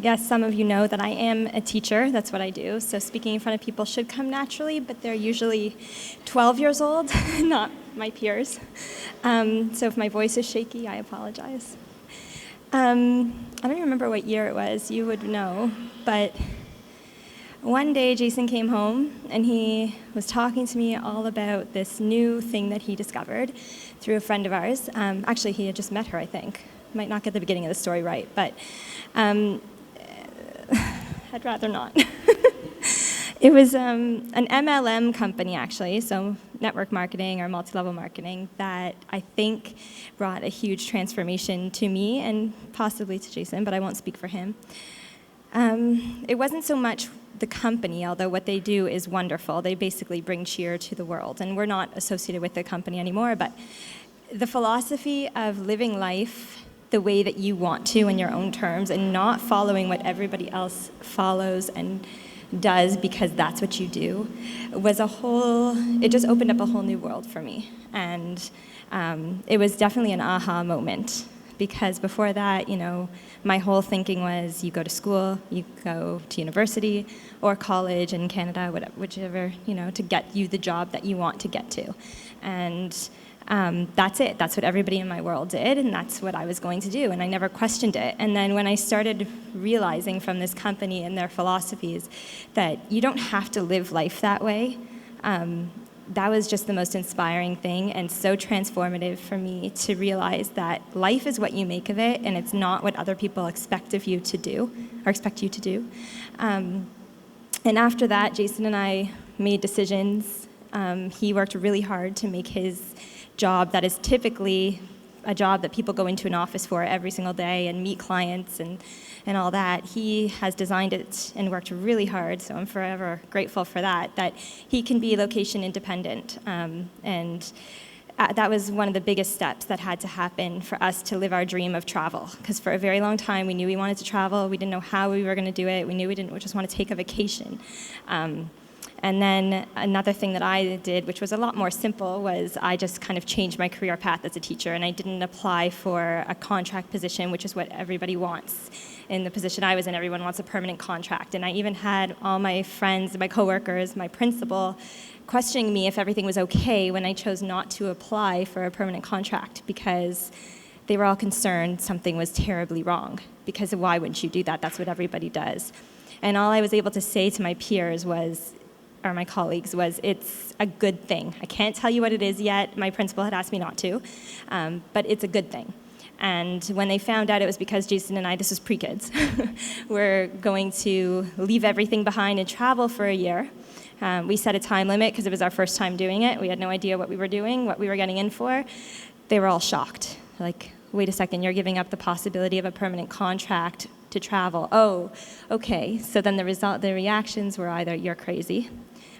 guess some of you know that I am a teacher. That's what I do. So speaking in front of people should come naturally, but they're usually 12 years old, not my peers. So if my voice is shaky, I apologize. I don't remember what year it was. You would know. But one day, Jason came home, and he was talking to me all about this new thing that he discovered through a friend of ours. Actually, he had just met her, I think. Might not get the beginning of the story right, but I'd rather not. It was an MLM company, actually, so network marketing or multi-level marketing, that I think brought a huge transformation to me and possibly to Jason, but I won't speak for him. It wasn't so much the company, although what they do is wonderful. They basically bring cheer to the world, and we're not associated with the company anymore, but the philosophy of living life the way that you want to in your own terms and not following what everybody else follows and does because that's what you do was it just opened up a whole new world for me. And it was definitely an aha moment, because before that, my whole thinking was you go to school, you go to university or college in Canada, whichever, to get you the job that you want to get to. And that's it. That's what everybody in my world did, and that's what I was going to do, and I never questioned it. And then when I started realizing from this company and their philosophies that you don't have to live life that way, that was just the most inspiring thing and so transformative for me to realize that life is what you make of it, and it's not what other people expect you to do. And after that, Jason and I made decisions. He worked really hard to make his job that is typically a job that people go into an office for every single day and meet clients and all that. He has designed it and worked really hard, so I'm forever grateful for that he can be location independent. And that was one of the biggest steps that had to happen for us to live our dream of travel, because for a very long time we knew we wanted to travel. We didn't know how we were going to do it. We knew we just want to take a vacation. And then another thing that I did, which was a lot more simple, was I just kind of changed my career path as a teacher, and I didn't apply for a contract position, which is what everybody wants. In the position I was in, everyone wants a permanent contract. And I even had all my friends, my coworkers, my principal, questioning me if everything was okay when I chose not to apply for a permanent contract, because they were all concerned something was terribly wrong. Because why wouldn't you do that? That's what everybody does. And all I was able to say to my peers or my colleagues was, it's a good thing. I can't tell you what it is yet. My principal had asked me not to, but it's a good thing. And when they found out, it was because Jason and I, this was pre-kids, were going to leave everything behind and travel for a year. We set a time limit because it was our first time doing it. We had no idea what we were doing, what we were getting in for. They were all shocked. Like, wait a second, you're giving up the possibility of a permanent contract to travel. Oh, okay. So then the reactions were either, you're crazy.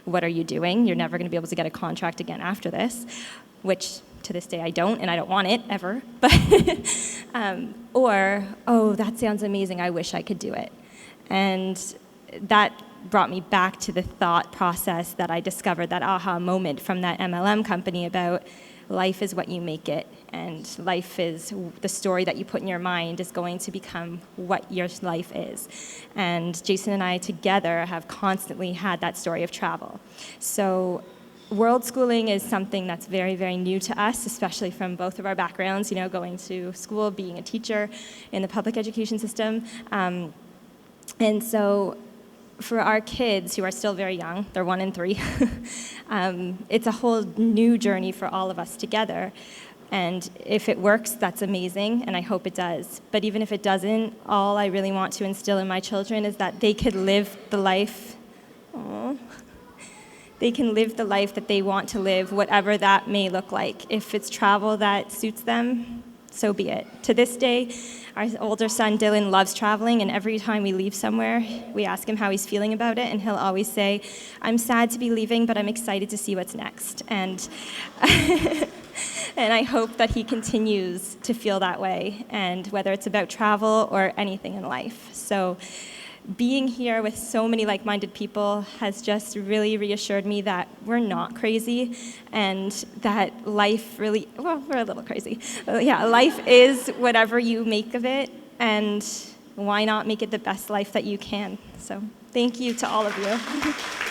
What are you doing? You're never going to be able to get a contract again after this, which to this day I don't, and I don't want it ever. But or, oh, that sounds amazing. I wish I could do it. And that brought me back to the thought process that I discovered, that aha moment from that MLM company about life is what you make it, and life is the story that you put in your mind is going to become what your life is. And Jason and I together have constantly had that story of travel. So world schooling is something that's very, very new to us, especially from both of our backgrounds, going to school, being a teacher in the public education system. And so for our kids who are still very young, they're 1 and 3, it's a whole new journey for all of us together. And if it works, that's amazing, and I hope it does. But even if it doesn't, all I really want to instill in my children is that they could live the life, they can live the life that they want to live, whatever that may look like. If it's travel that suits them, so be it. To this day, our older son, Dylan, loves traveling, and every time we leave somewhere, we ask him how he's feeling about it, and he'll always say, I'm sad to be leaving, but I'm excited to see what's next. And and I hope that he continues to feel that way, and whether it's about travel or anything in life. So being here with so many like-minded people has just really reassured me that we're not crazy, and that life really, well, we're a little crazy. Yeah, life is whatever you make of it, and why not make it the best life that you can? So thank you to all of you.